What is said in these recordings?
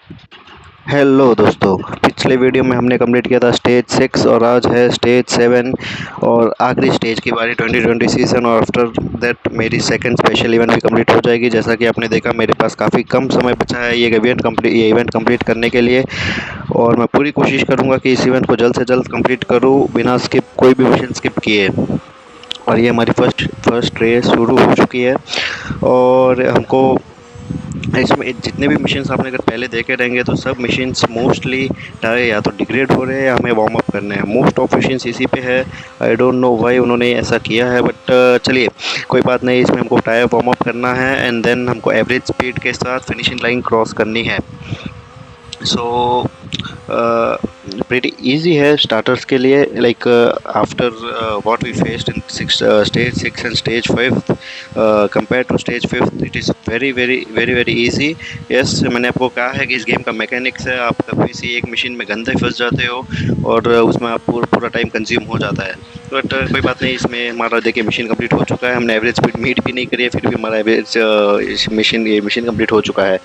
Hello दोस्तों, पिछले video में हमने कंप्लीट किया था स्टेज 6 और आज है स्टेज 7 और आखिरी स्टेज की बारी 2020 सीज़न। और आफ्टर दैट मेरी सेकंड स्पेशल इवेंट भी कंप्लीट हो जाएगी। जैसा कि आपने देखा, मेरे पास काफ़ी कम समय बचा है ये इवेंट कंप्लीट करने के लिए, और मैं पूरी कोशिश करूँगा कि इस इवेंट को जल्द से जल्द कंप्लीट करूँ बिना कोई भी मिशन स्किप किए। और ये हमारी फर्स्ट रेस शुरू हो चुकी है और हमको इसमें जितने भी मशीन्स आपने अगर पहले देखे रहेंगे तो सब मशीन्स मोस्टली या तो डिग्रेड हो रहे हैं या हमें वार्म अप करने हैं। मोस्ट ऑफ मशीन्स इसी पे है। आई डोंट नो व्हाई उन्होंने ऐसा किया है, बट चलिए कोई बात नहीं। इसमें हमको टायर वार्म अप करना है एंड देन हमको एवरेज स्पीड के साथ फिनिशिंग लाइन क्रॉस करनी है। सो pretty easy है स्टार्टर्स के लिए। Like after what we faced in stage 6 and stage 5, compared to stage 5 it is very easy। yes, मैंने आपको कहा है कि इस गेम का मैकेनिक्स है, आप कभी सी एक मशीन में गंदे फंस जाते हो और उसमें आप पूरा टाइम कंज्यूम हो जाता है। बट कोई बात नहीं, इसमें हमारा देखिए मशीन कंप्लीट हो चुका है। हमने एवरेज स्पीड मीट भी नहीं करी है, फिर भी हमारा एवरेज ये मशीन कंप्लीट हो चुका है।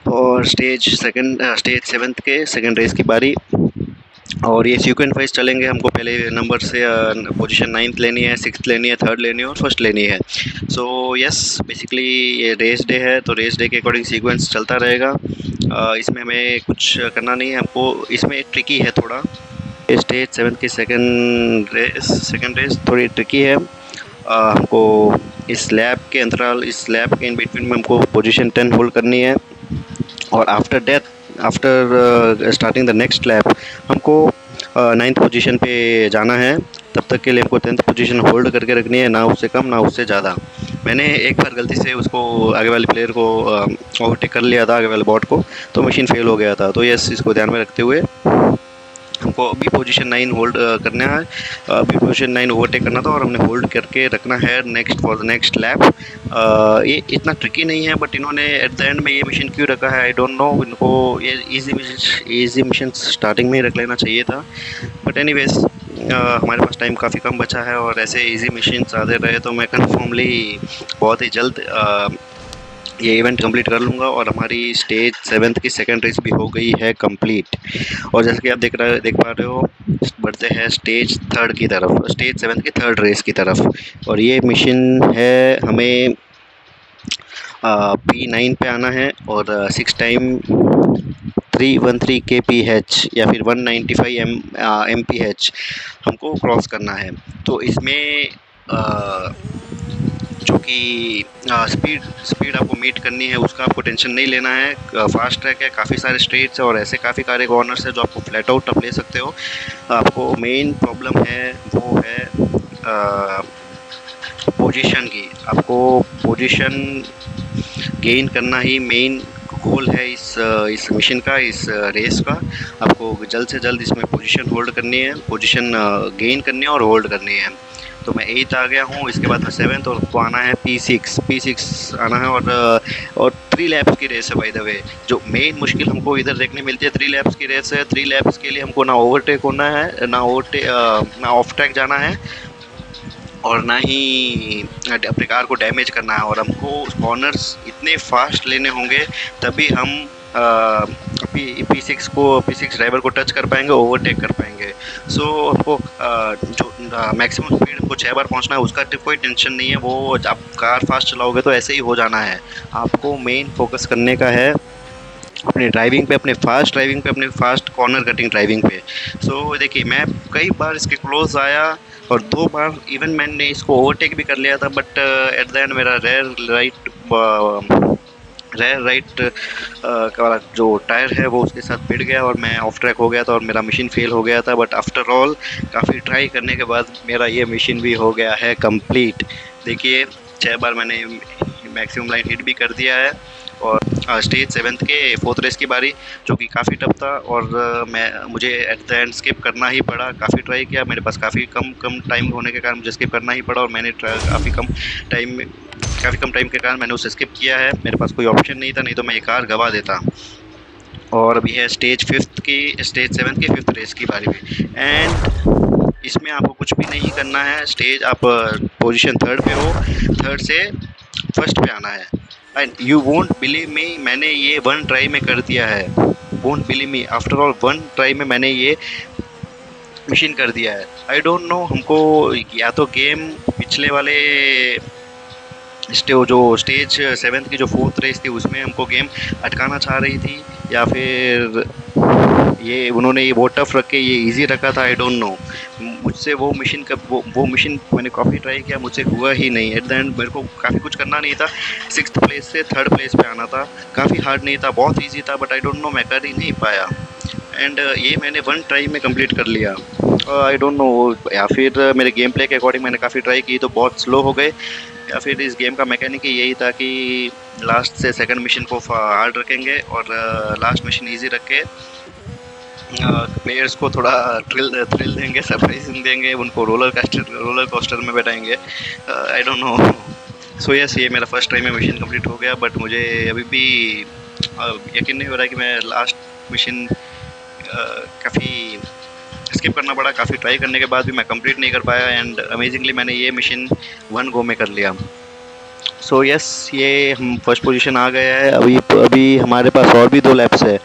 और स्टेज 7 के सेकंड रेस की बारी, और ये सीक्वेंस वाइज चलेंगे। हमको पहले नंबर से पोजीशन 9th लेनी है, 6th लेनी है, 3rd लेनी है और 1st लेनी है। सो यस, बेसिकली ये रेस डे है तो रेस डे के अकॉर्डिंग सीक्वेंस चलता रहेगा। इसमें हमें कुछ करना नहीं है। हमको इसमें ट्रिकी है थोड़ा। स्टेज 7 की सेकंड रेस थोड़ी ट्रिकी है। हमको इस लैब के इन बिटवीन में हमको पोजीशन 10 होल्ड करनी है, और after starting the next lap हमको 9th पोजीशन पे जाना है। तब तक के लिए हमको 10th पोजीशन होल्ड करके रखनी है, ना उससे कम ना उससे ज़्यादा। मैंने एक बार गलती से उसको आगे वाले प्लेयर को ओवरटेक कर लिया था, आगे वाले बॉट को, तो मशीन फेल हो गया था। तो यस, इसको ध्यान में रखते हुए हमको अभी पोजीशन 9 होल्ड करना है। अभी पोजीशन 9 ओवरटेक करना था और हमने होल्ड करके रखना है फॉर द नेक्स्ट लैप। ये इतना ट्रिकी नहीं है, बट इन्होंने एट द एंड में ये मिशन क्यों रखा है आई डोंट नो। इनको ये इजी मिशन स्टार्टिंग में ही रख लेना चाहिए था। बट एनीवेज, हमारे पास टाइम काफ़ी कम बचा है और ऐसे इजी मशीन्स आते रहे तो मैं कन्फर्मली बहुत ही जल्द ये इवेंट कंप्लीट कर लूँगा। और हमारी स्टेज 7 की सेकंड रेस भी हो गई है कंप्लीट। और जैसे कि आप देख पा रहे हो, बढ़ते हैं स्टेज 3rd की तरफ, स्टेज 7 की 3rd रेस की तरफ। और ये मिशन है, हमें P9 पे आना है और 6 टाइम 313 kph या फिर 195 mph हमको क्रॉस करना है। तो इसमें जो कि स्पीड आपको मीट करनी है उसका आपको टेंशन नहीं लेना है। फास्ट ट्रैक है, काफ़ी सारे स्ट्रेट्स है और ऐसे काफ़ी सारे कॉर्नर्स है जो आपको फ्लैट आउट आप ले सकते हो। आपको मेन प्रॉब्लम है वो है पोजीशन की। आपको पोजीशन गेन करना ही मेन गोल है इस मिशन का, इस रेस का। आपको जल्द से जल्द इसमें पोजीशन होल्ड करनी है, पोजीशन गेन करनी है और होल्ड करनी है। तो मैं 8th आ गया हूँ, इसके बाद में 7th, और को आना है P6 आना है। और 3 लैप्स की रेस है बाय द वे। जो मेन मुश्किल हमको इधर देखने मिलती है, 3 लैप्स की रेस है। 3 लैप्स के लिए हमको ना ओवरटेक होना है, ना ऑफ ट्रैक जाना है, और ना ही अपने कार को डैमेज करना है। और हमको कॉर्नर्स इतने फास्ट लेने होंगे तभी हम P6 ड्राइवर को टच कर पाएंगे, ओवरटेक कर पाएंगे। सो हमको जो मैक्सिमम स्पीड हमको 6 बार पहुंचना है उसका कोई टेंशन नहीं है। वो आप कार फास्ट चलाओगे तो ऐसे ही हो जाना है। आपको मेन फोकस करने का है अपने ड्राइविंग पे, अपने फास्ट कॉर्नर कटिंग ड्राइविंग पे। सो देखिए, मैं कई बार इसके क्लोज आया और 2 बार इवन मैंने इसको ओवरटेक भी कर लिया था, बट एट द एंड मेरा रेयर राइट का जो टायर है वो उसके साथ भिड़ गया और मैं ऑफ ट्रैक हो गया था और मेरा मशीन फेल हो गया था। बट आफ्टर ऑल काफ़ी ट्राई करने के बाद मेरा ये मशीन भी हो गया है कंप्लीट। देखिए, 6 बार मैंने मैक्सिमम लाइन हिट भी कर दिया है। और स्टेज 7 के 4th रेस की बारी, जो कि काफ़ी टफ था और मुझे एट द एंड स्किप करना ही पड़ा। काफ़ी ट्राई किया, मेरे पास काफ़ी कम टाइम होने के कारण मुझे स्किप करना ही पड़ा, और मैंने काफ़ी कम टाइम के कारण मैंने उसे स्किप किया है। मेरे पास कोई ऑप्शन नहीं था, नहीं तो मैं ये कार गवा देता। और अभी है स्टेज 7 की 5th रेस की बारी भी। एंड इसमें आपको कुछ भी नहीं करना है। आप पोजीशन 3rd पे हो, 3rd से 1st पे आना है। And you won't believe me, मैंने ये वन ट्राई में कर दिया है। Won't believe me, after all one try में मैंने ये मिशन कर दिया है। आई डोंट नो, हमको या तो गेम पिछले वाले जो स्टेज सेवन्थ की जो फोर्थ रेस थी उसमें हमको गेम अटकाना चाह रही थी, या फिर ये उन्होंने ये बहुत टफ रख के ये इजी रखा था। आई डोंट नो, मुझसे वो मिशन का वो मिशन मैंने काफ़ी ट्राई किया, मुझसे हुआ ही नहीं। एट द एंड मेरे को काफ़ी कुछ करना नहीं था, 6th प्लेस से 3rd प्लेस पे आना था। काफ़ी हार्ड नहीं था, बहुत ईजी था, बट आई डोंट नो मैं कर ही नहीं पाया। एंड ये मैंने वन ट्राई में कंप्लीट कर लिया। आई डोंट नो, या फिर मेरे गेम प्ले के अकॉर्डिंग मैंने काफ़ी ट्राई की तो बहुत स्लो हो गए, या फिर इस गेम का मैकेनिक ही यही था कि लास्ट से सेकंड मिशन को हार्ड रखेंगे और लास्ट मिशन इजी रख के प्लेयर्स को थोड़ा थ्रिल देंगे, सरप्राइजिंग देंगे, उनको रोलर कोस्टर में बैठाएंगे। I don't know. So yes, ये मेरा फर्स्ट टाइम में मिशन कंप्लीट हो गया, बट मुझे अभी भी यकीन नहीं हो रहा है कि मैं लास्ट मिशन काफ़ी स्किप करना पड़ा। काफ़ी ट्राई करने के बाद भी मैं कंप्लीट नहीं कर पाया, एंड अमेजिंगली मैंने ये मिशन वन गो में कर लिया। सो यस, ये हम फर्स्ट पोजीशन आ गया है। अभी हमारे पास और भी 2 लैप्स है।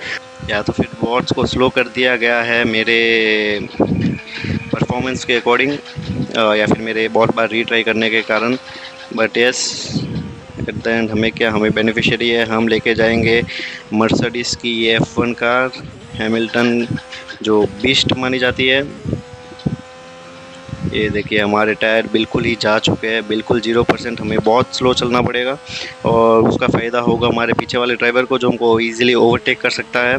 या तो फिर वॉट्स को स्लो कर दिया गया है मेरे परफॉर्मेंस के अकॉर्डिंग, या फिर मेरे बहुत बार रीट्राई करने के कारण, but yes at the end हमें बेनिफिशियरी है। हम लेके जाएंगे मर्सिडीज़ की ये F1 कार, हैमिल्टन जो बीस्ट मानी जाती है। ये देखिए हमारे टायर बिल्कुल ही जा चुके हैं, बिल्कुल 0%। हमें बहुत स्लो चलना पड़ेगा और उसका फ़ायदा होगा हमारे पीछे वाले ड्राइवर को, जो हमको ईज़िली ओवरटेक कर सकता है।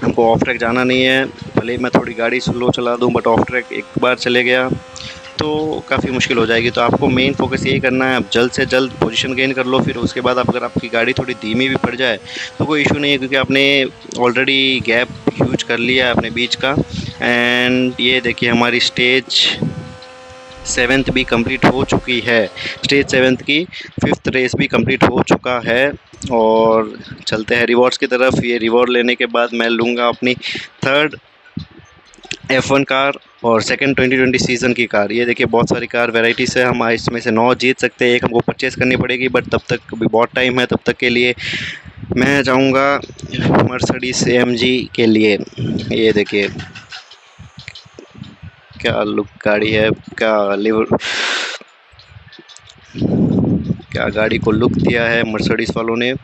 हमको ऑफ ट्रैक जाना नहीं है, भले ही मैं थोड़ी गाड़ी स्लो चला दूं, बट ऑफ ट्रैक एक बार चले गया तो काफ़ी मुश्किल हो जाएगी। तो आपको मेन फोकस यही करना है, आप जल्द से जल्द पोजीशन गेन कर लो। फिर उसके बाद अगर आपकी गाड़ी थोड़ी धीमी भी पड़ जाए तो कोई इशू नहीं है, क्योंकि आपने ऑलरेडी गैप यूज कर लिया है अपने बीच का। एंड ये देखिए हमारी स्टेज 7th भी कंप्लीट हो चुकी है। स्टेज 7th की 5th रेस भी कंप्लीट हो चुका है, और चलते हैं रिवॉर्ड्स की तरफ। ये रिवॉर्ड लेने के बाद मैं लूँगा अपनी 3rd F1 कार और सेकंड 2020 सीज़न की कार। ये देखिए बहुत सारी कार वैराइटीज़ है, हम इसमें से 9 जीत सकते हैं। एक हमको परचेस करनी पड़ेगी, बट तब तक अभी बहुत टाइम है। तब तक के लिए मैं जाऊंगा मर्सिडीज AMG के लिए। ये देखिए क्या लुक गाड़ी है, क्या गाड़ी को लुक दिया है मर्सिडीज़ वालों ने।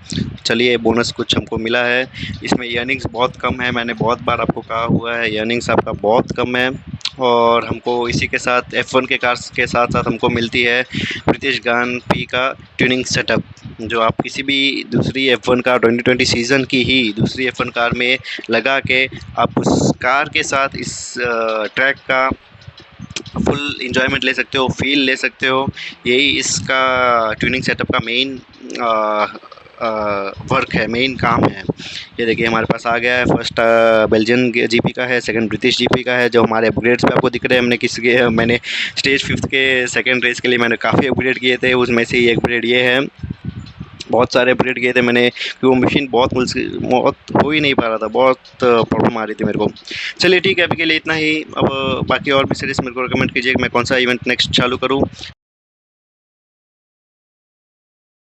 चलिए बोनस कुछ हमको मिला है। इसमें अर्निंग्स बहुत कम है, मैंने बहुत बार आपको कहा हुआ है अर्निंग्स आपका बहुत कम है। और हमको इसी के साथ F1 के कार्स के साथ साथ हमको मिलती है ब्रिटिश ग्रांड प्री का ट्यूनिंग सेटअप, जो आप किसी भी दूसरी F1 कार 2020 सीज़न की ही दूसरी F1 कार में लगा के आप उस कार के साथ इस ट्रैक का फुल इंजॉयमेंट ले सकते हो, फील ले सकते हो। यही इसका ट्यूनिंग सेटअप का मेन वर्क है, मेन काम है। ये देखिए हमारे पास आ गया है। फर्स्ट बेल्जियन GP का है, सेकंड ब्रिटिश GP का है। जो हमारे अपग्रेड्स पे आपको दिख रहे हैं, मैंने स्टेज 5th के सेकंड रेस के लिए मैंने काफ़ी अपग्रेड किए थे, उसमें से एक अपग्रेड ये है। बहुत सारे अपग्रेड किए थे मैंने, क्योंकि वो मशीन बहुत हो ही नहीं पा रहा था, बहुत प्रॉब्लम आ रही थी मेरे को। चलिए ठीक है, अभी के लिए इतना ही। अब बाकी और भी सीरीज़ मेरे को रिकमेंड कीजिए कि मैं कौन सा इवेंट नेक्स्ट चालू करूँ।